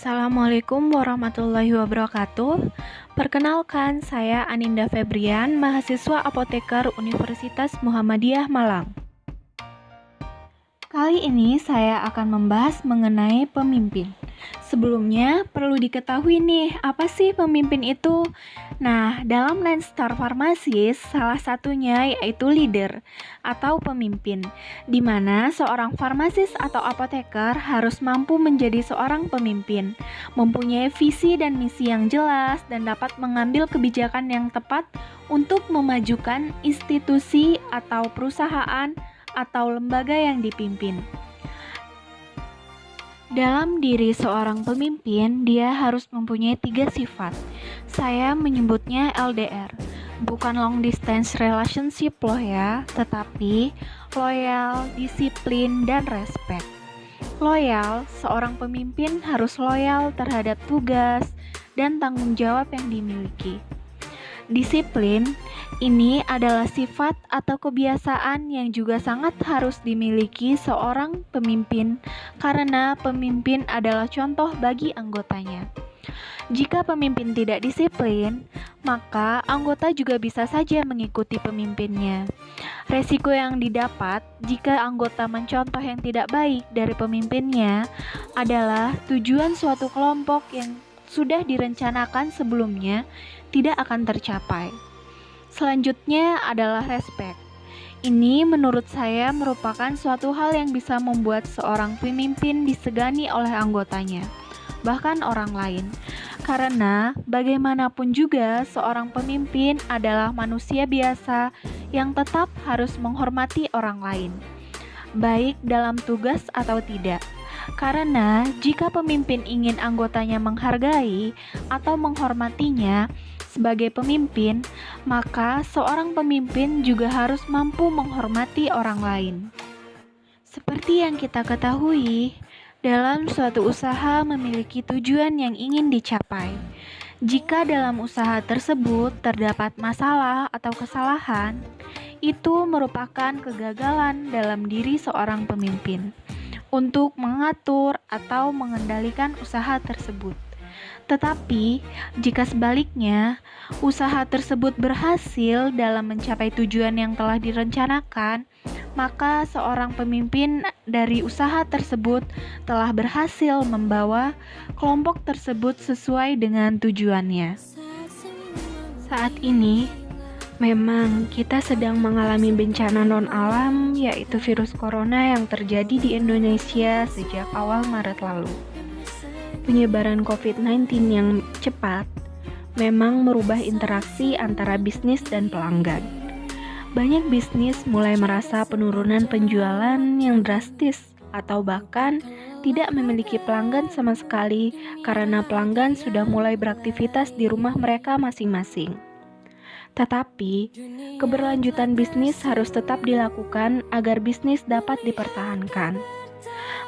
Assalamualaikum warahmatullahi wabarakatuh. Perkenalkan, saya Aninda Febrian, mahasiswa apoteker Universitas Muhammadiyah Malang. Kali ini saya akan membahas mengenai pemimpin. Sebelumnya, perlu diketahui nih, apa sih pemimpin itu? Nah, dalam Landstar Pharmacies, salah satunya yaitu leader atau pemimpin, di mana seorang farmasis atau apoteker harus mampu menjadi seorang pemimpin, mempunyai visi dan misi yang jelas, dan dapat mengambil kebijakan yang tepat untuk memajukan institusi atau perusahaan atau lembaga yang dipimpin. Dalam diri seorang pemimpin, dia harus mempunyai 3 sifat. Saya menyebutnya LDR. Bukan long distance relationship loh ya, tetapi loyal, disiplin, dan respect. Loyal, seorang pemimpin harus loyal terhadap tugas dan tanggung jawab yang dimiliki. Disiplin ini adalah sifat atau kebiasaan yang juga sangat harus dimiliki seorang pemimpin karena pemimpin adalah contoh bagi anggotanya. Jika pemimpin tidak disiplin, maka anggota juga bisa saja mengikuti pemimpinnya. Resiko yang didapat jika anggota mencontoh yang tidak baik dari pemimpinnya adalah tujuan suatu kelompok yang sudah direncanakan sebelumnya tidak akan tercapai. Selanjutnya adalah respect. Ini menurut saya merupakan suatu hal yang bisa membuat seorang pemimpin disegani oleh anggotanya, bahkan orang lain. Karena bagaimanapun juga seorang pemimpin adalah manusia biasa yang tetap harus menghormati orang lain, baik dalam tugas atau tidak. Karena jika pemimpin ingin anggotanya menghargai atau menghormatinya sebagai pemimpin, maka seorang pemimpin juga harus mampu menghormati orang lain. Seperti yang kita ketahui, dalam suatu usaha memiliki tujuan yang ingin dicapai. Jika dalam usaha tersebut terdapat masalah atau kesalahan, itu merupakan kegagalan dalam diri seorang pemimpin untuk mengatur atau mengendalikan usaha tersebut. Tetapi, jika sebaliknya, usaha tersebut berhasil dalam mencapai tujuan yang telah direncanakan, maka seorang pemimpin dari usaha tersebut telah berhasil membawa kelompok tersebut sesuai dengan tujuannya. Saat ini, memang kita sedang mengalami bencana non-alam, yaitu virus corona yang terjadi di Indonesia sejak awal Maret lalu. Penyebaran COVID-19 yang cepat memang merubah interaksi antara bisnis dan pelanggan. Banyak bisnis mulai merasa penurunan penjualan yang drastis atau bahkan tidak memiliki pelanggan sama sekali karena pelanggan sudah mulai beraktivitas di rumah mereka masing-masing. Tetapi, keberlanjutan bisnis harus tetap dilakukan agar bisnis dapat dipertahankan.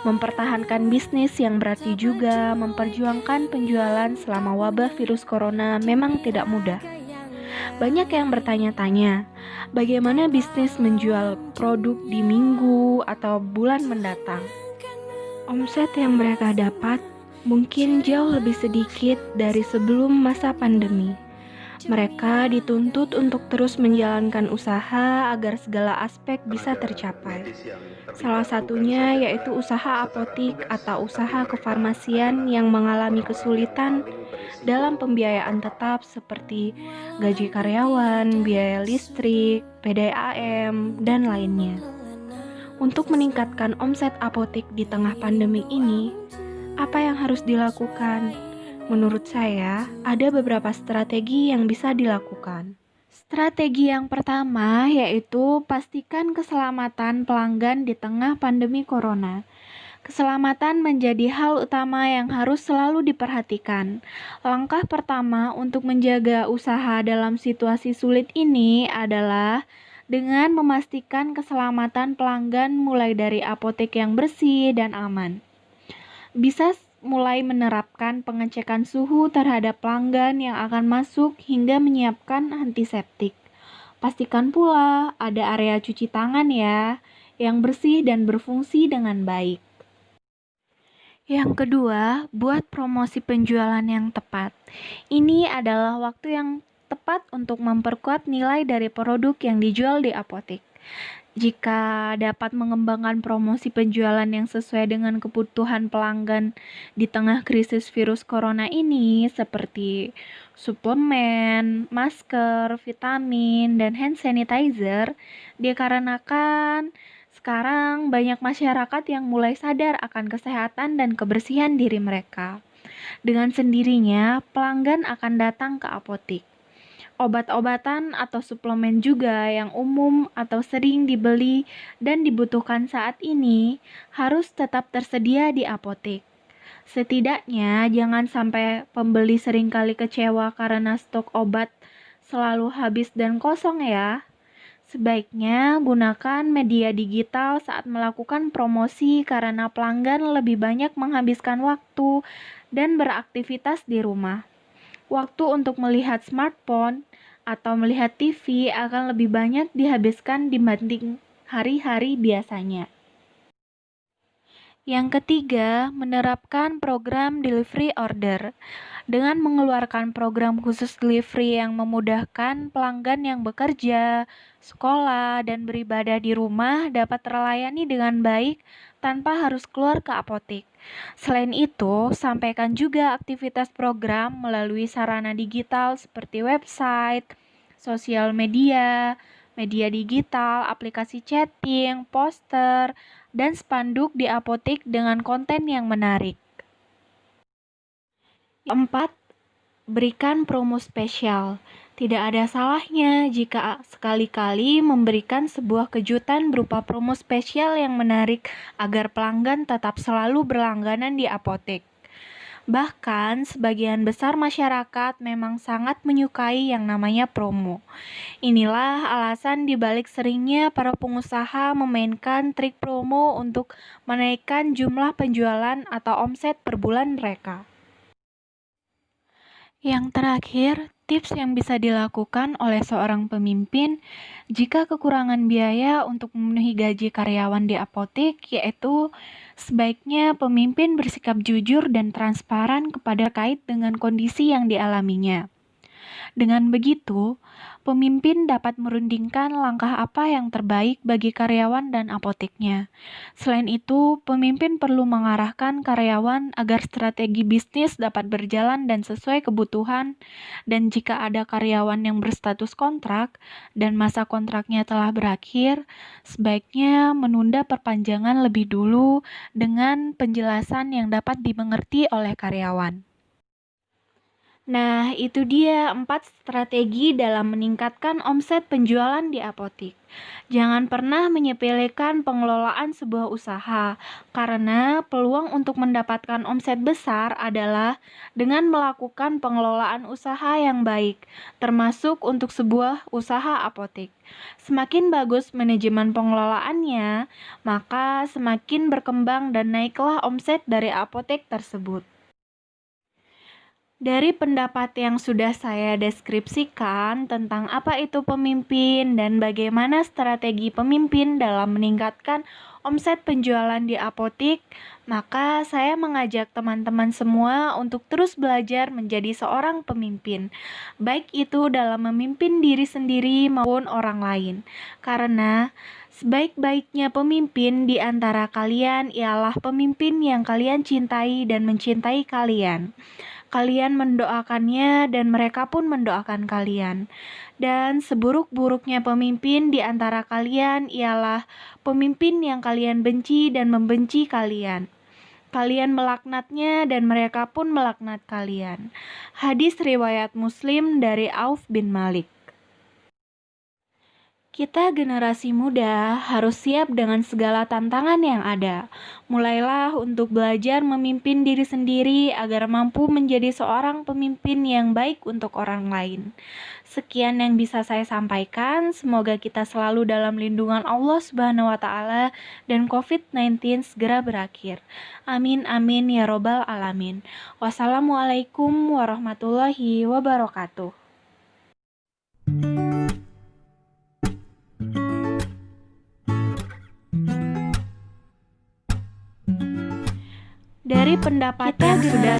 Mempertahankan bisnis yang berarti juga memperjuangkan penjualan selama wabah virus corona memang tidak mudah. Banyak yang bertanya-tanya, bagaimana bisnis menjual produk di minggu atau bulan mendatang? Omset yang mereka dapat mungkin jauh lebih sedikit dari sebelum masa pandemi. Mereka dituntut untuk terus menjalankan usaha agar segala aspek bisa tercapai. Salah satunya yaitu usaha apotik atau usaha kefarmasian yang mengalami kesulitan dalam pembiayaan tetap seperti gaji karyawan, biaya listrik, PDAM, dan lainnya. Untuk meningkatkan omset apotik di tengah pandemi ini, apa yang harus dilakukan? Menurut saya, ada beberapa strategi yang bisa dilakukan. Strategi yang pertama yaitu pastikan keselamatan pelanggan di tengah pandemi corona. Keselamatan menjadi hal utama yang harus selalu diperhatikan. Langkah pertama untuk menjaga usaha dalam situasi sulit ini adalah dengan memastikan keselamatan pelanggan mulai dari apotek yang bersih dan aman. Bisa mulai menerapkan pengecekan suhu terhadap pelanggan yang akan masuk hingga menyiapkan antiseptik. Pastikan pula ada area cuci tangan ya, yang bersih dan berfungsi dengan baik. Yang kedua, buat promosi penjualan yang tepat. Ini adalah waktu yang tepat untuk memperkuat nilai dari produk yang dijual di apotek. Jika dapat mengembangkan promosi penjualan yang sesuai dengan kebutuhan pelanggan di tengah krisis virus corona ini, seperti suplemen, masker, vitamin, dan hand sanitizer, dikarenakan sekarang banyak masyarakat yang mulai sadar akan kesehatan dan kebersihan diri mereka. Dengan sendirinya, pelanggan akan datang ke apotik. Obat-obatan atau suplemen juga yang umum atau sering dibeli dan dibutuhkan saat ini harus tetap tersedia di apotek. Setidaknya jangan sampai pembeli seringkali kecewa karena stok obat selalu habis dan kosong ya. Sebaiknya gunakan media digital saat melakukan promosi karena pelanggan lebih banyak menghabiskan waktu dan beraktivitas di rumah. Waktu untuk melihat smartphone atau melihat TV akan lebih banyak dihabiskan dibanding hari-hari biasanya. Yang ketiga, menerapkan program delivery order. Dengan mengeluarkan program khusus delivery yang memudahkan pelanggan yang bekerja, sekolah, dan beribadah di rumah dapat terlayani dengan baik tanpa harus keluar ke apotek. Selain itu, sampaikan juga aktivitas program melalui sarana digital seperti website, sosial media, media digital, aplikasi chatting, poster, dan spanduk di apotek dengan konten yang menarik. Keempat, berikan promo spesial. Tidak ada salahnya jika sekali-kali memberikan sebuah kejutan berupa promo spesial yang menarik agar pelanggan tetap selalu berlangganan di apotek. Bahkan, sebagian besar masyarakat memang sangat menyukai yang namanya promo. Inilah alasan dibalik seringnya para pengusaha memainkan trik promo untuk menaikkan jumlah penjualan atau omset per bulan mereka. Yang terakhir, tips yang bisa dilakukan oleh seorang pemimpin jika kekurangan biaya untuk memenuhi gaji karyawan di apotek, yaitu sebaiknya pemimpin bersikap jujur dan transparan kepada terkait dengan kondisi yang dialaminya. Dengan begitu, pemimpin dapat merundingkan langkah apa yang terbaik bagi karyawan dan apoteknya. Selain itu, pemimpin perlu mengarahkan karyawan agar strategi bisnis dapat berjalan dan sesuai kebutuhan, dan jika ada karyawan yang berstatus kontrak dan masa kontraknya telah berakhir, sebaiknya menunda perpanjangan lebih dulu dengan penjelasan yang dapat dimengerti oleh karyawan. Nah, itu dia 4 strategi dalam meningkatkan omset penjualan di apotek. Jangan pernah menyepelekan pengelolaan sebuah usaha, karena peluang untuk mendapatkan omset besar adalah dengan melakukan pengelolaan usaha yang baik, termasuk untuk sebuah usaha apotek. Semakin bagus manajemen pengelolaannya, maka semakin berkembang dan naiklah omset dari apotek tersebut. Dari pendapat yang sudah saya deskripsikan tentang apa itu pemimpin dan bagaimana strategi pemimpin dalam meningkatkan omset penjualan di apotek, maka saya mengajak teman-teman semua untuk terus belajar menjadi seorang pemimpin, baik itu dalam memimpin diri sendiri maupun orang lain. Karena sebaik-baiknya pemimpin di antara kalian ialah pemimpin yang kalian cintai dan mencintai kalian. Kalian mendoakannya dan mereka pun mendoakan kalian. Dan seburuk-buruknya pemimpin di antara kalian ialah pemimpin yang kalian benci dan membenci kalian. Kalian melaknatnya dan mereka pun melaknat kalian. Hadis riwayat Muslim dari Auf bin Malik. Kita generasi muda harus siap dengan segala tantangan yang ada. Mulailah untuk belajar memimpin diri sendiri agar mampu menjadi seorang pemimpin yang baik untuk orang lain. Sekian yang bisa saya sampaikan. Semoga kita selalu dalam lindungan Allah Subhanahu wa taala dan COVID-19 segera berakhir. Amin amin ya robbal alamin. Wassalamualaikum warahmatullahi wabarakatuh. Dari pendapat yang sudah